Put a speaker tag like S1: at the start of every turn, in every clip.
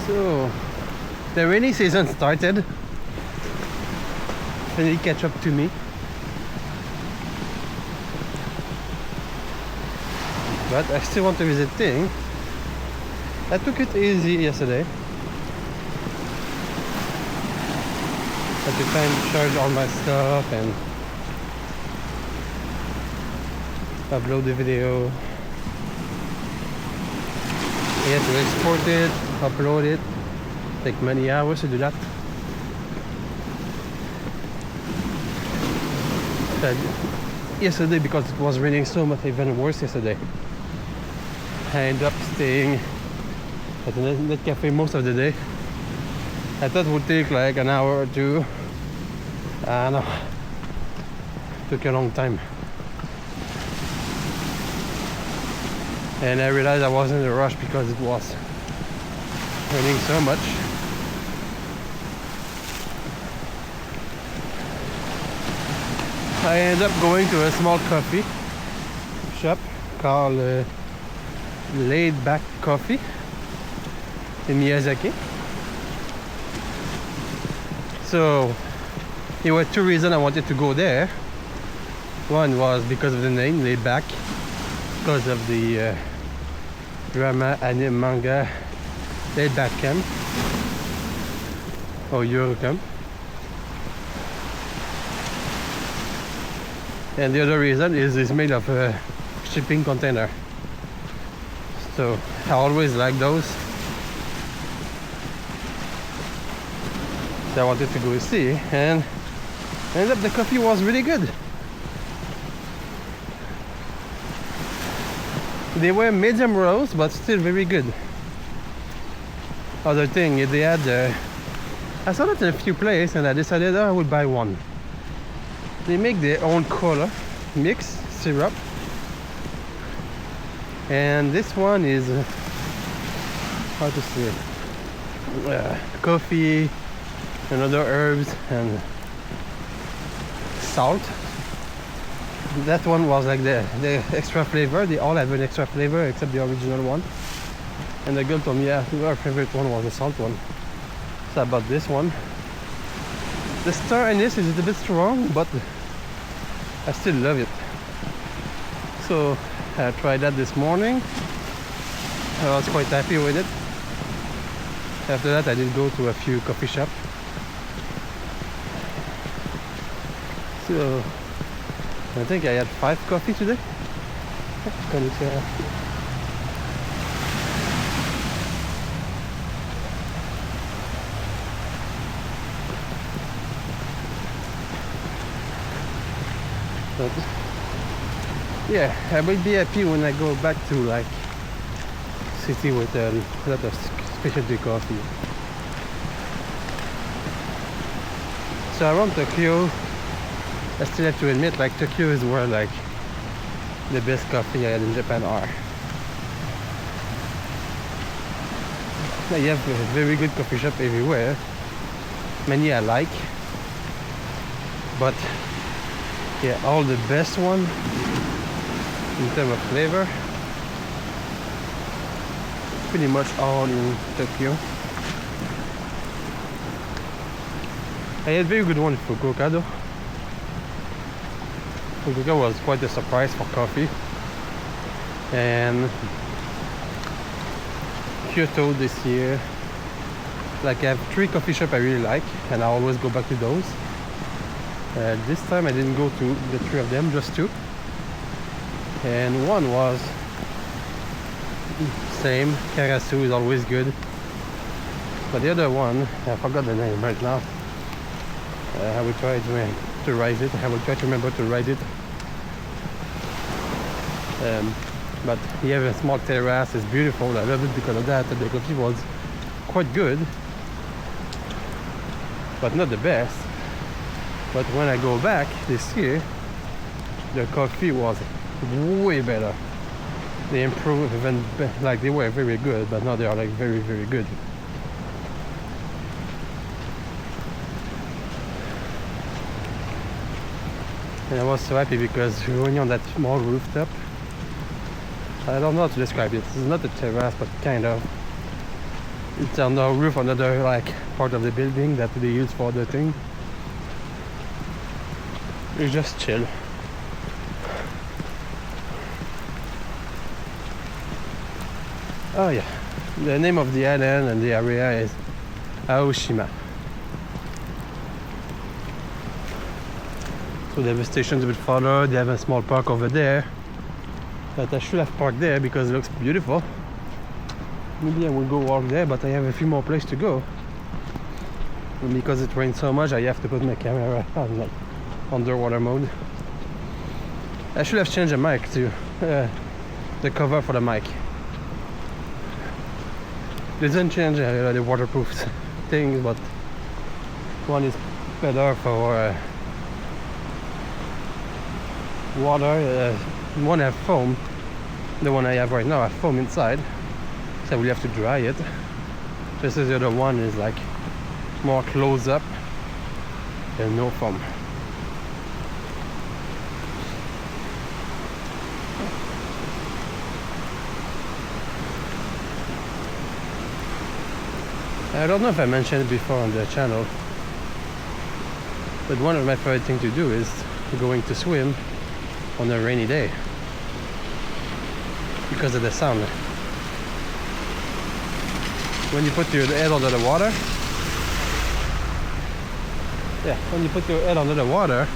S1: So the rainy season started. Finally catch up to me. But I still want to visit thing. I took it easy yesterday. Had to try and charge all my stuff and upload the video. I had to export it, upload it. Take many hours to do that. Yesterday, because it was raining so much, even worse yesterday. I ended up staying at the net cafe most of the day. I thought it would take like an hour or two. No, it took a long time. And I realized I wasn't in a rush because it was raining so much. I ended up going to a small coffee shop called Laid Back Coffee in Miyazaki. So there were two reasons I wanted to go there. One was because of the name, Laid Back, because of the drama, anime, manga, Laid Back Camp or Euro Camp. And the other reason is it's made of a shipping container. So I always like those. So I wanted to go see, and ended up the coffee was really good. They were medium roast, but still very good. Other thing, they had I saw it in a few places, and I decided I would buy one. They make their own color mix syrup, and this one is how to say coffee and other herbs and salt. That one was like the extra flavor. They all have an extra flavor except the original one. And the girl told me, yeah, her favorite one was the salt one. So I bought this one. The star anise is a little bit strong, but I still love it. So I tried that this morning. I was quite happy with it. After that, I did go to a few coffee shops. So I think I had 5 coffee today. But yeah, I will be happy when I go back to like city with a lot of specialty coffee. So around Tokyo, I still have to admit, like Tokyo is where like the best coffee I had in Japan are. Now you have a very good coffee shop everywhere. Many I like, but yeah, all the best one in terms of flavor, pretty much all in Tokyo. I had very good one in Fukuoka though. Fukuoka was quite a surprise for coffee. And Kyoto this year, like I have 3 coffee shops I really like, and I always go back to those. This time I didn't go to the 3 of them, just 2. And one was same, Karasu is always good. But the other one, I forgot the name right now. I will try to write it. I will try to remember to write it. But he has a small terrace, it's beautiful. I love it because of that. The coffee was quite good, but not the best. But when I go back this year, the coffee was way better. They improved even, like they were very good, but now they are like very, very good. And I was so happy because when you're on that small rooftop, I don't know how to describe it. It's not a terrace, but kind of. It's on the roof, another like part of the building that they use for other thing. It's just chill. Oh yeah, the name of the island and the area is Aoshima. So they have a station a bit further. They have a small park over there that I should have parked there because it looks beautiful. Maybe I will go walk there, but I have a few more places to go. And because it rains so much, I have to put my camera on like underwater mode. I should have changed the mic too, the cover for the mic. It doesn't change the waterproof thing, but one is better for water. One have foam. The one I have right now has foam inside, so we have to dry it. Just as the other one is like more close up and no foam. I don't know if I mentioned it before on the channel, but one of my favorite things to do is going to swim on a rainy day because of the sound. When you put your head under the water, when you put your head under the water,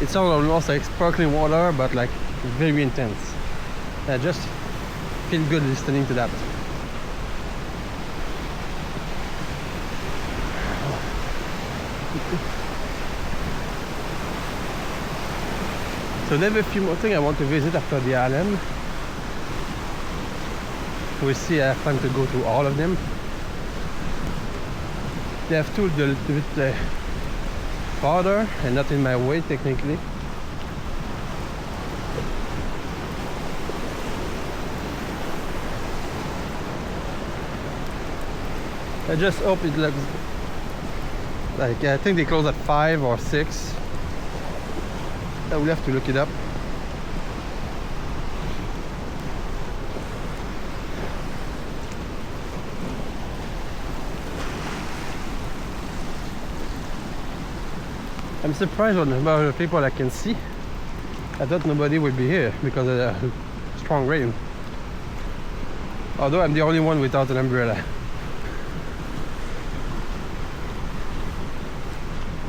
S1: it sounds almost like sparkling water, but like very intense. I just feel good listening to that. So there's a few more things I want to visit after the island. We'll see, I have time to go to all of them. They have two a little bit farther and not in my way technically. I just hope it looks like, I think they close at 5 or 6. I will have to look it up. I'm surprised on the number of people I can see. I thought nobody would be here because of the strong rain. Although I'm the only one without an umbrella.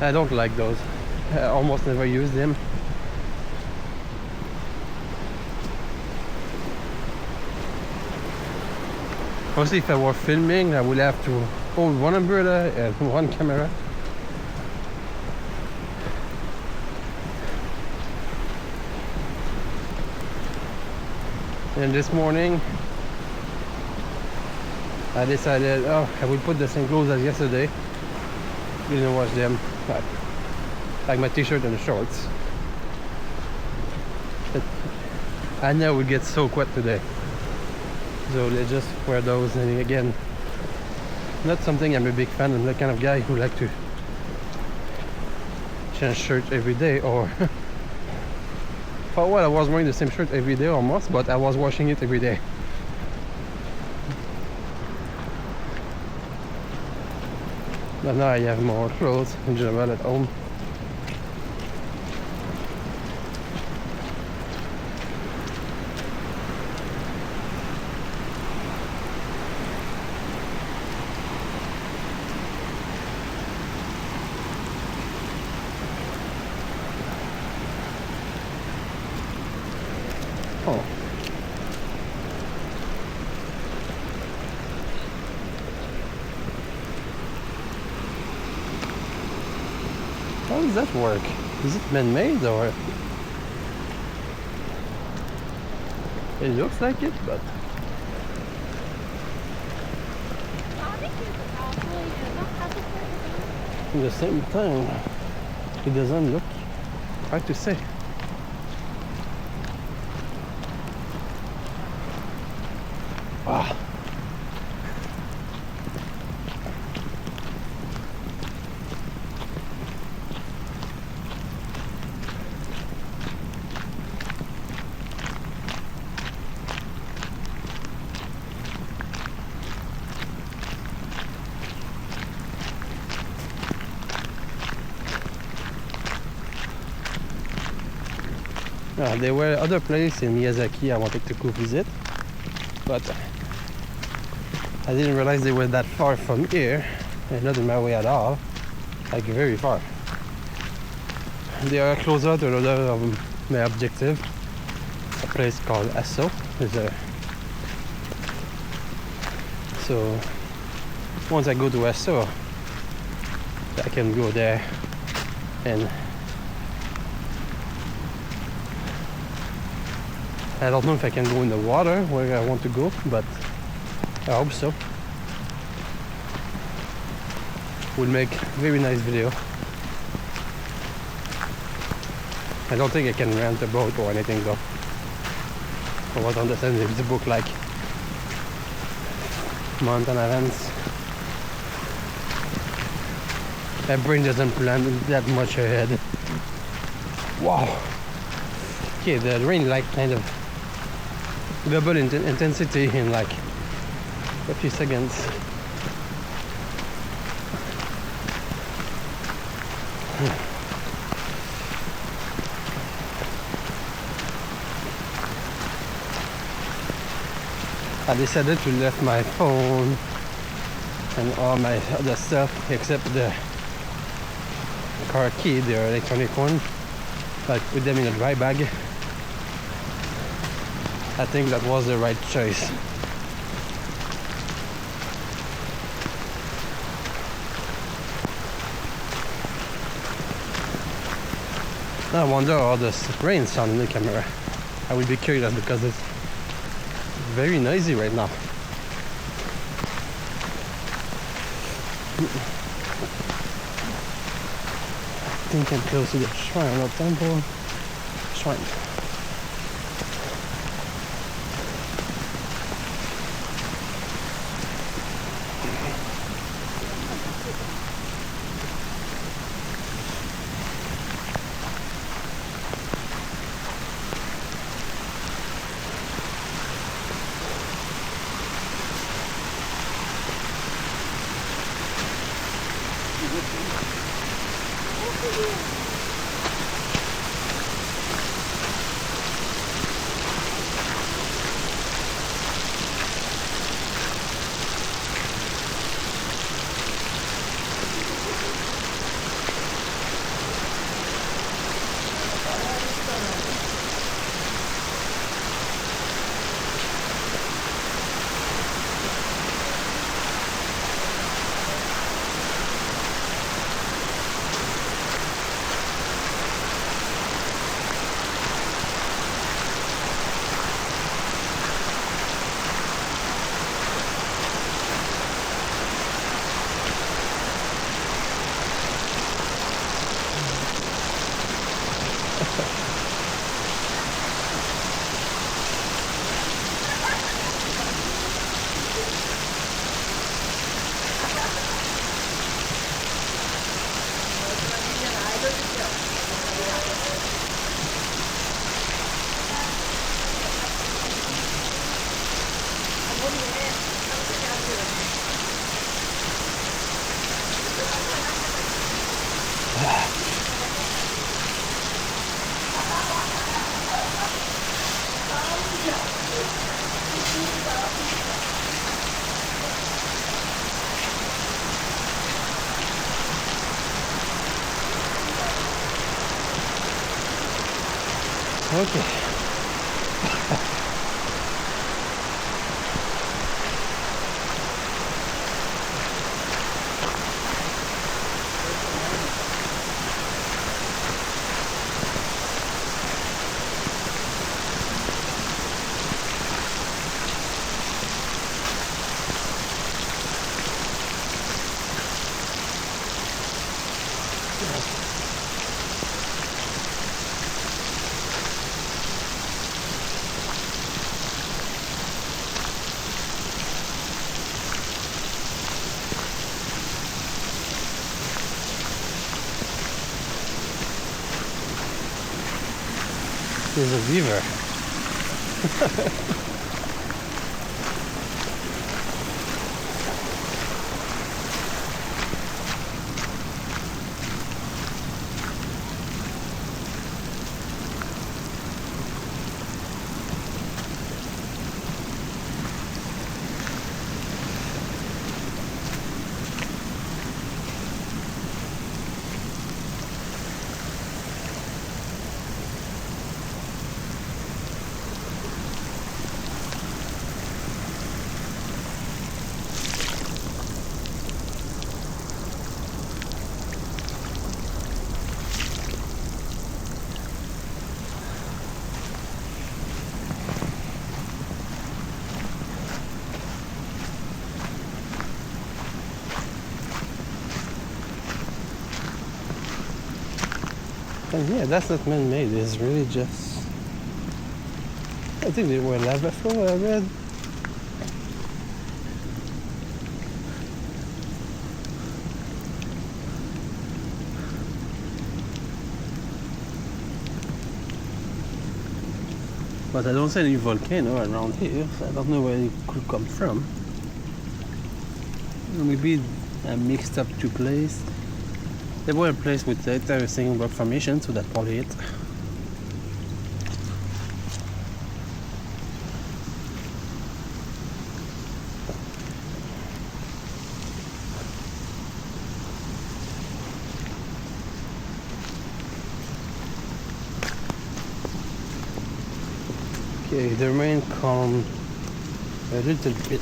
S1: I don't like those. I almost never use them. Mostly if I were filming, I would have to hold one umbrella and one camera. And this morning, I decided, oh, I will put the same clothes as yesterday. Didn't wash them, but like my t-shirt and the shorts. But I know it would get so wet today. So let's just wear those. And again, not something I'm a big fan. I'm the kind of guy who like to change shirt every day, or for a while I was wearing the same shirt every day almost, but I was washing it every day. But now I have more clothes in general at home. Oh. How does that work? Is it man-made or? It looks like it, but at the same time, it doesn't look hard to say. Wow. There were other places in Miyazaki I wanted to go visit, but I didn't realize they were that far from here, and not in my way at all, like very far. They are closer to another of my objective, a place called Asso. So once I go to Asso, I can go there, and I don't know if I can go in the water where I want to go, but I hope so. Would make very nice video. I don't think I can rent a boat or anything though. I was understanding it's a book like Mountain Islands. My brain doesn't plan that much ahead. Wow. Okay, the rain like kind of double intensity in like a few seconds. I decided to leave my phone and all my other stuff except the car key, the electronic one. I put them in a dry bag. I think that was the right choice. I wonder how the rain sound in the camera. I would be curious because it's very noisy right now. I think I'm close to the shrine or temple. Shrine. Okay. There's a beaver. And yeah, that's not man-made. It's really just. I think they were lava flow. I read. But I don't see any volcano around here, so I don't know where it could come from. Maybe I mixed up two places. There were a place with interesting rock formation, so that's probably it. Okay, the rain come a little bit.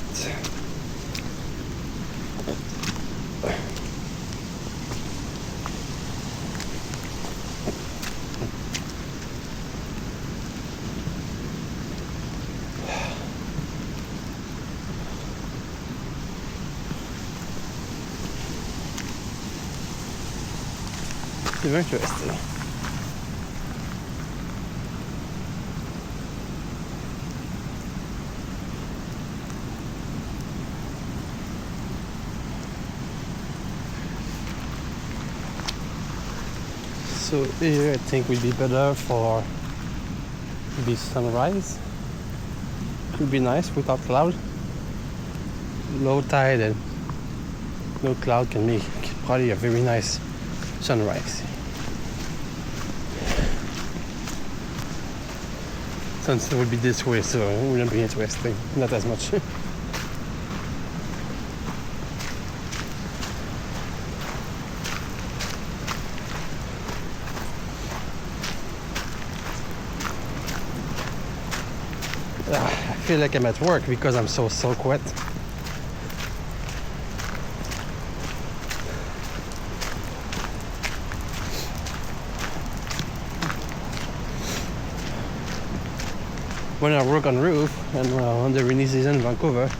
S1: Very interesting. So here I think would be better for the sunrise. Could be nice without cloud. Low tide and no cloud can make probably a very nice sunrise. Sunset would be this way, so it wouldn't be interesting. Not as much. I feel like I'm at work because I'm so wet. When I work on roof and on the rainy season in Vancouver,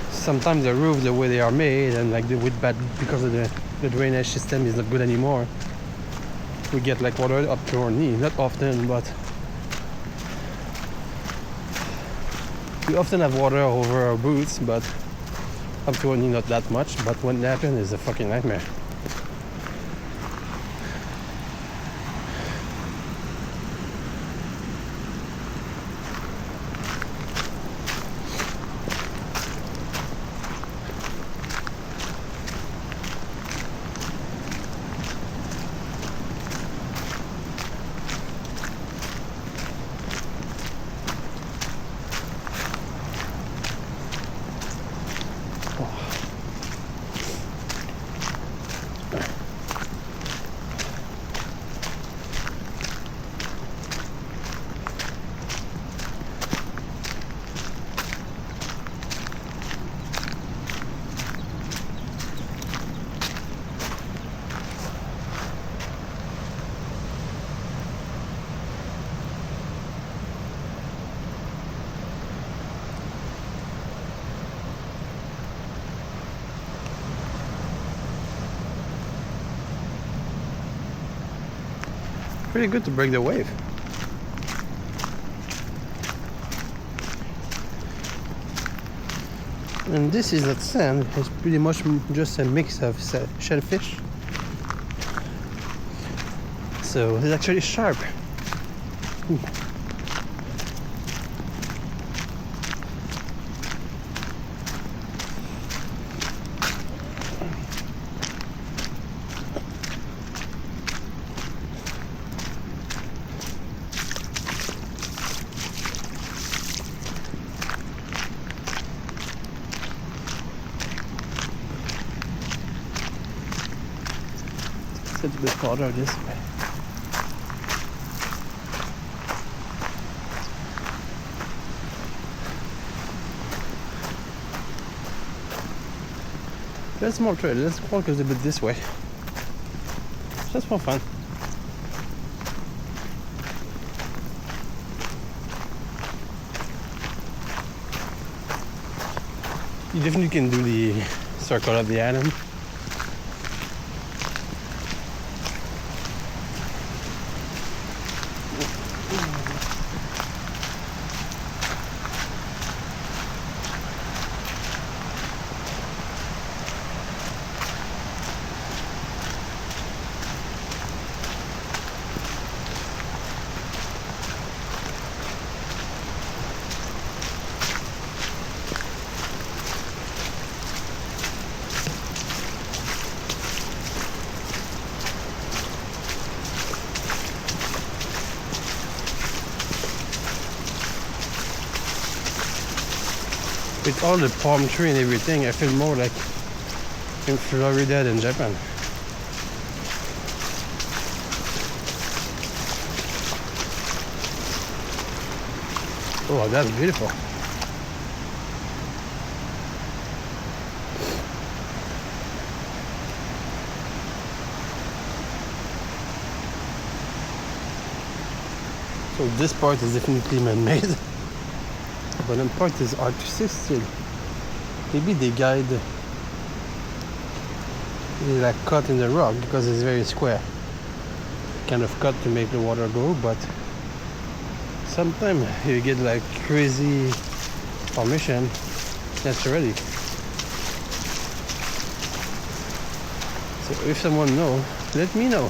S1: sometimes the roof, the way they are made, and like with bad because of the drainage system is not good anymore. We get like water up to our knee, not often, but we often have water over our boots, but up to our knee not that much. But when it happens, it's a fucking nightmare. Pretty good to break the wave. And this is not sand, it's pretty much just a mix of shellfish. So it's actually sharp. It's a bit harder this way. There's more trail. Let's walk a little bit this way. Just for fun. You definitely can do the circle of the island. With all the palm tree and everything, I feel more like in Florida than Japan. Oh, that's beautiful. So this part is definitely man-made. But then part is artistic still. Maybe they like cut in the rock because it's very square. Kind of cut to make the water go, but sometimes you get like crazy formation naturally. So if someone knows, let me know.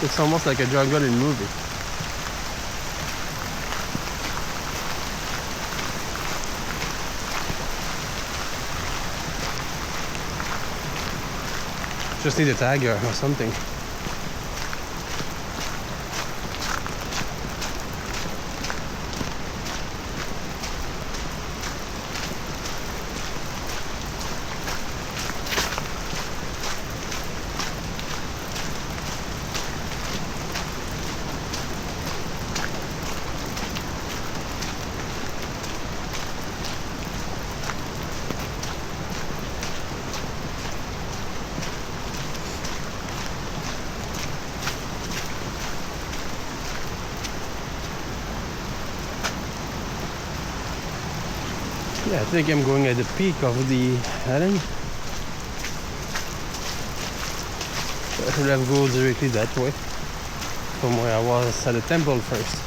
S1: It's almost like a jungle in movie. Just need a tiger or something. Yeah, I think I'm going at the peak of the island. I should have gone directly that way from where I was at the temple first.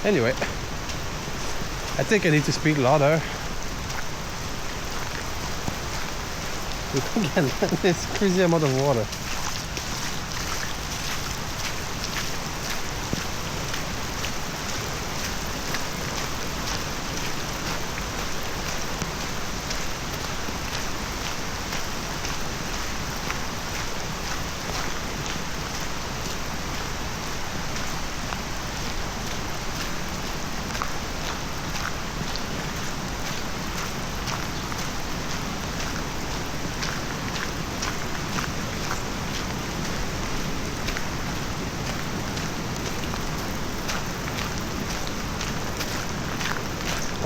S1: Anyway, I think I need to speak louder. Look at this crazy amount of water.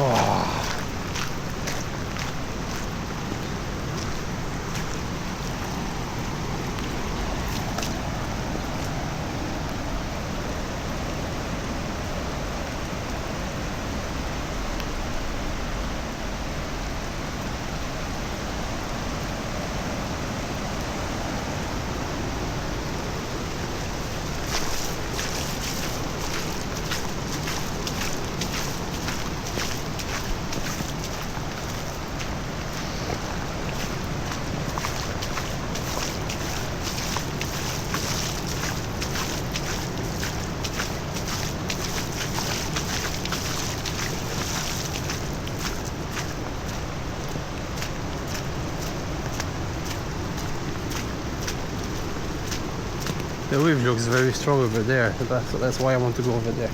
S1: Oh. The wave looks very strong over there. That's why I want to go over there.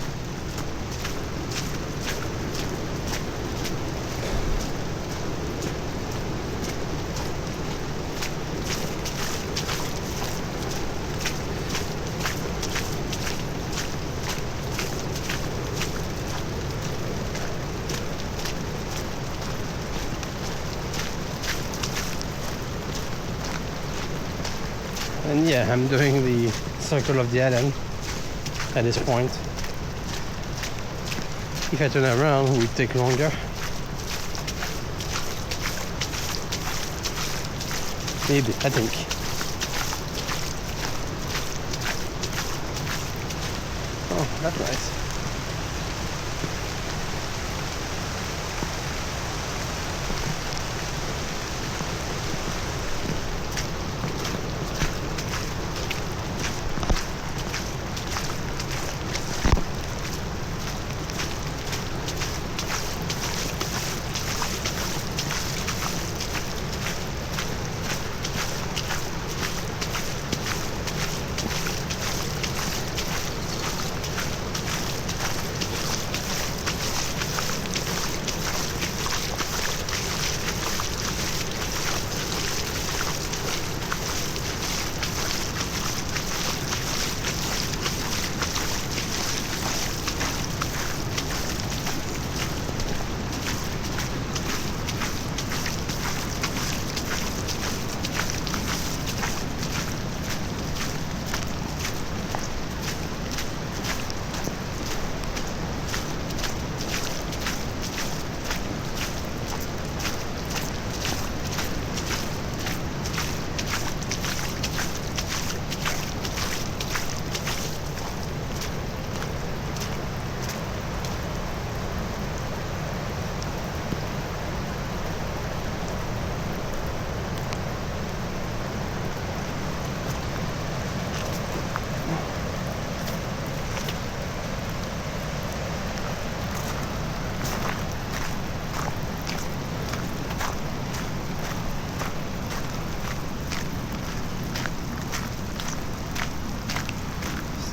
S1: And yeah, I'm doing the circle of the island at this point. If I turn around, it would take longer. Maybe, I think. Oh, that's nice.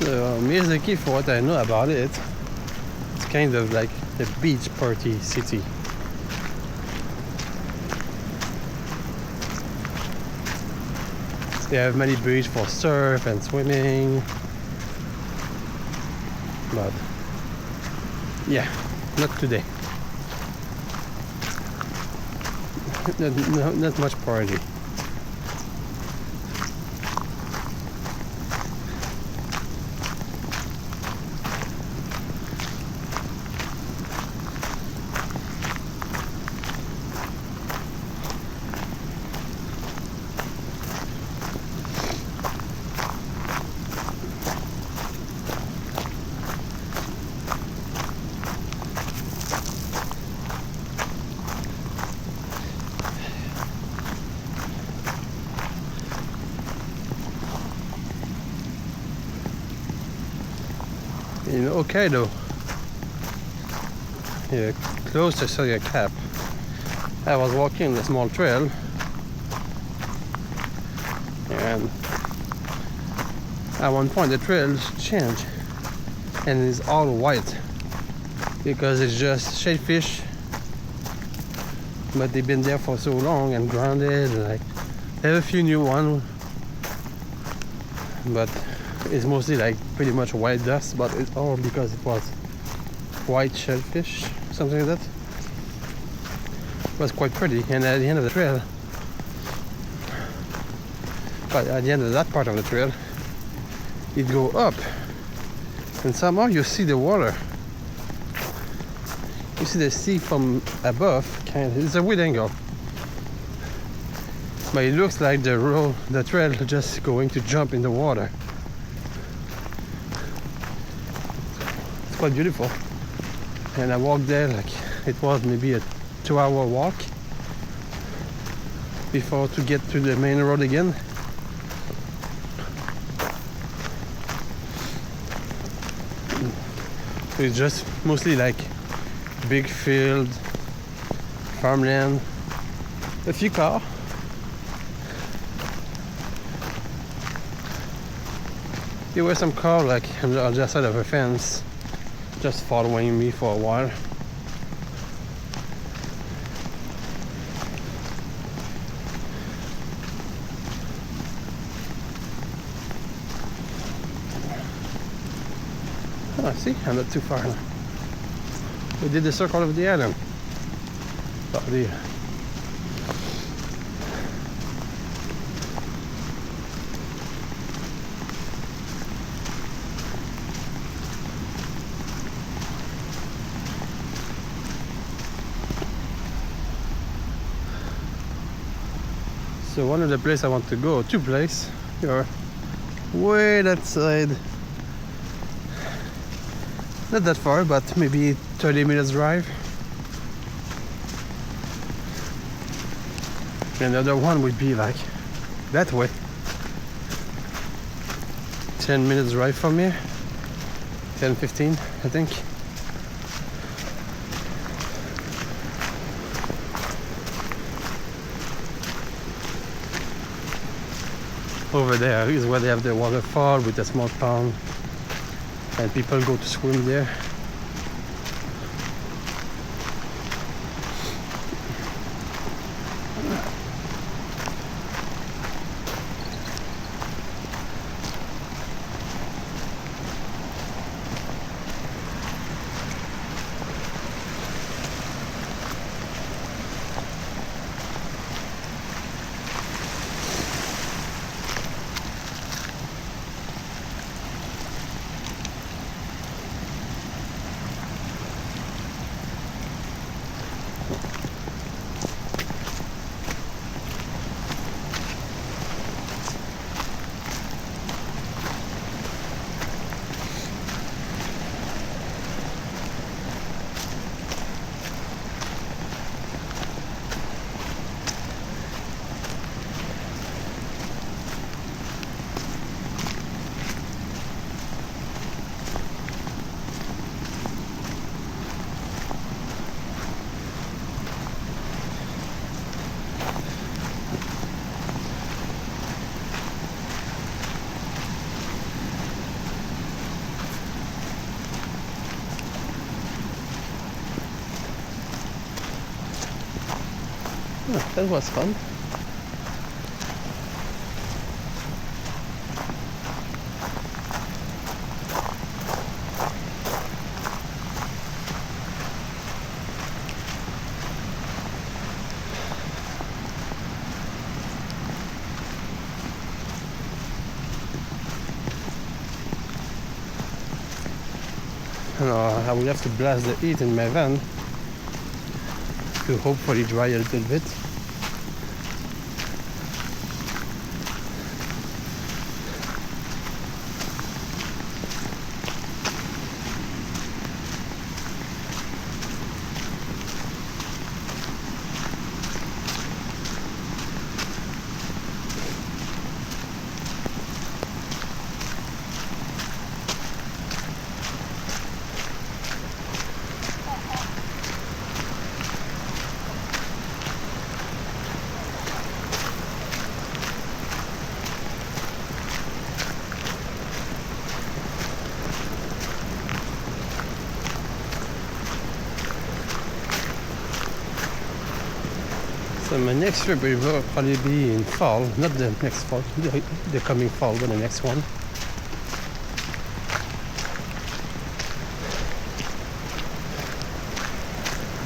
S1: So Miyazaki, for what I know about it, it's kind of like the beach party city. They have many beaches for surf and swimming, but yeah, not today. Not much party. In Hokkaido, yeah, close to Soya Cap, I was walking a small trail, and at one point the trail changed and it's all white because it's just shellfish, but they've been there for so long and grounded. Like, there are a few new ones, but it's mostly like pretty much white dust, but it's all because it was white shellfish, something like that. It was quite pretty, and at the end of the trail, but at the end of that part of the trail, it go up, and somehow you see the water. You see the sea from above, it's a weird angle. But it looks like the trail just going to jump in the water. It's quite beautiful. And I walked there like it was maybe a 2-hour walk before to get to the main road again. It's just mostly like big field, farmland, a few cars. There were some cars like on the other side of a fence, just following me for a while. Oh, see, I'm not too far now. We did the circle of the island. Oh dear. So one of the places I want to go, two places here, way that side. Not that far, but maybe 30 minutes drive. Another one would be like that way. 10 minutes drive from here. 10, 15, I think. Over there is where they have the waterfall with a small pond, and people go to swim there. Oh, that was fun. I will have to blast the heat in my van to hopefully dry a little bit. So my next trip will probably be in fall, not the next fall, the coming fall, but the next one.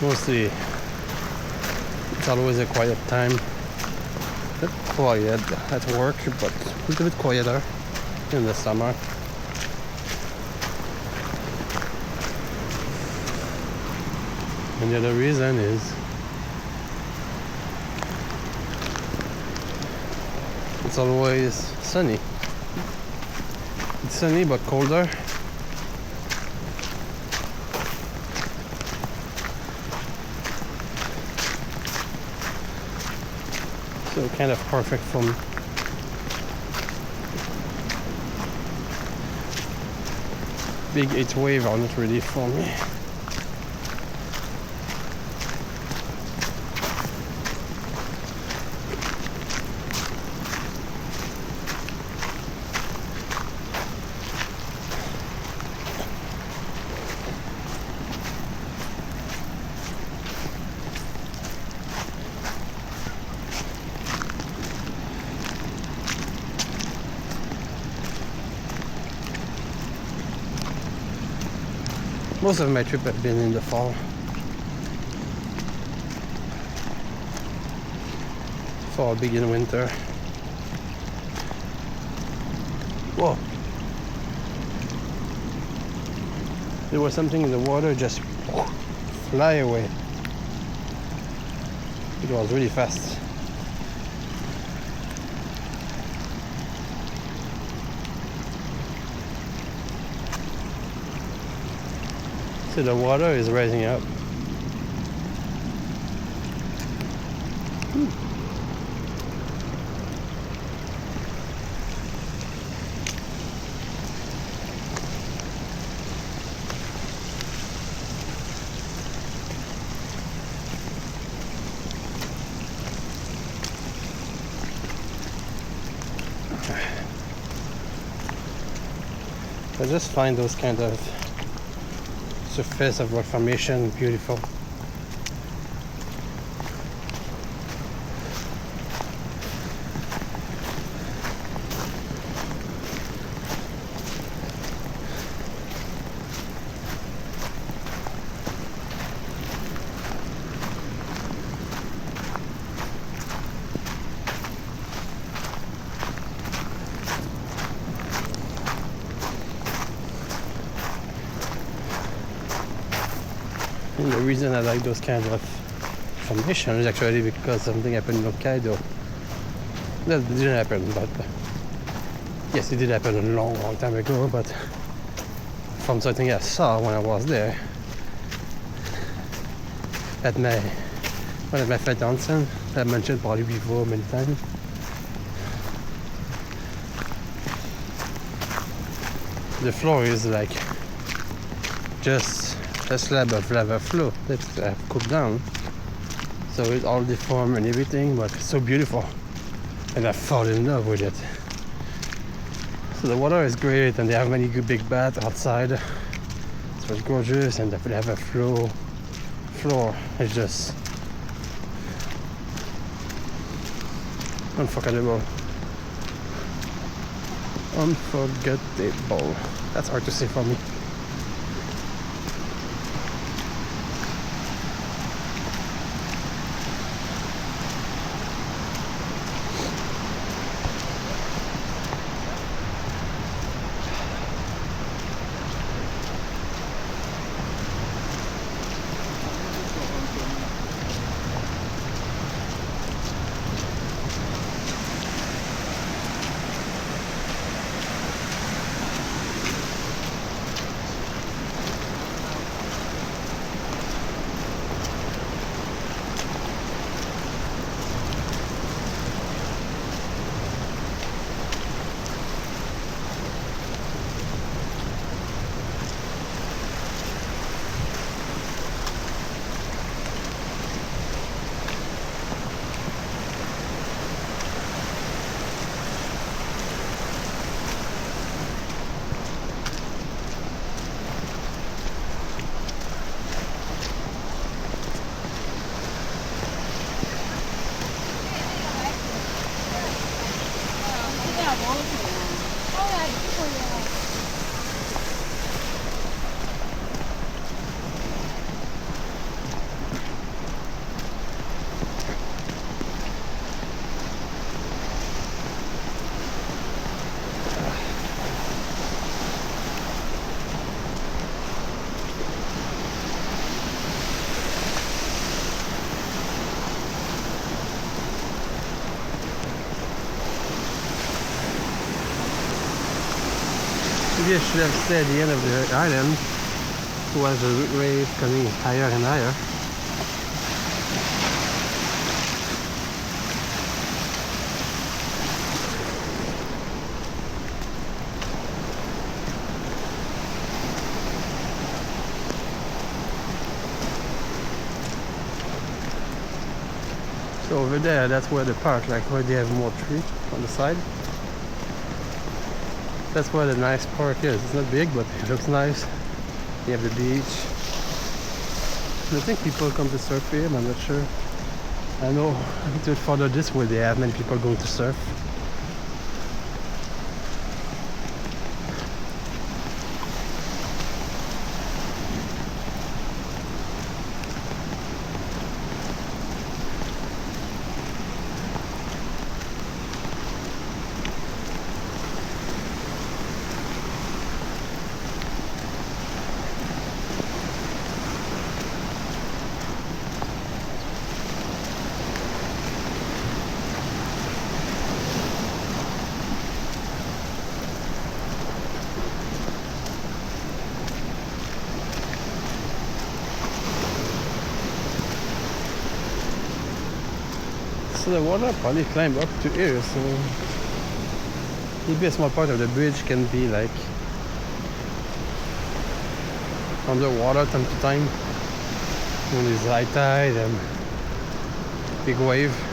S1: Mostly, it's always a quiet time. Not quiet at work, but a little bit quieter in the summer. And the other reason is it's always sunny. It's sunny but colder. So kind of perfect for me. Big heat wave are not really for me. Most of my trip have been in the fall. Fall, begin winter. Whoa! There was something in the water, just fly away. It was really fast. See, the water is rising up. I just find those kind of surface of rock formation beautiful. And the reason I like those kind of formations is actually because something happened in Hokkaido. That didn't happen, but yes, it did happen a long time ago, but from something I saw when I was there at one of my flight onsen, I mentioned probably before many times. The floor is like just a slab of lava flow that's cooled down, so it's all deformed and everything, but it's so beautiful, and I fall in love with it. So the water is great, and they have many good big baths outside, so it's gorgeous, and the lava floor is just unforgettable. That's hard to say for me. Maybe I should have stayed at the end of the island was the wave coming higher and higher. So over there, that's where the park, like where they have more trees on the side. That's where the nice park is. It's not big, but it looks nice. You have the beach. I think people come to surf here, I'm not sure. I know a little bit further this way they have many people going to surf. So the water probably climb up to here, so maybe a small part of the bridge can be like underwater time to time when there's high tide and big wave.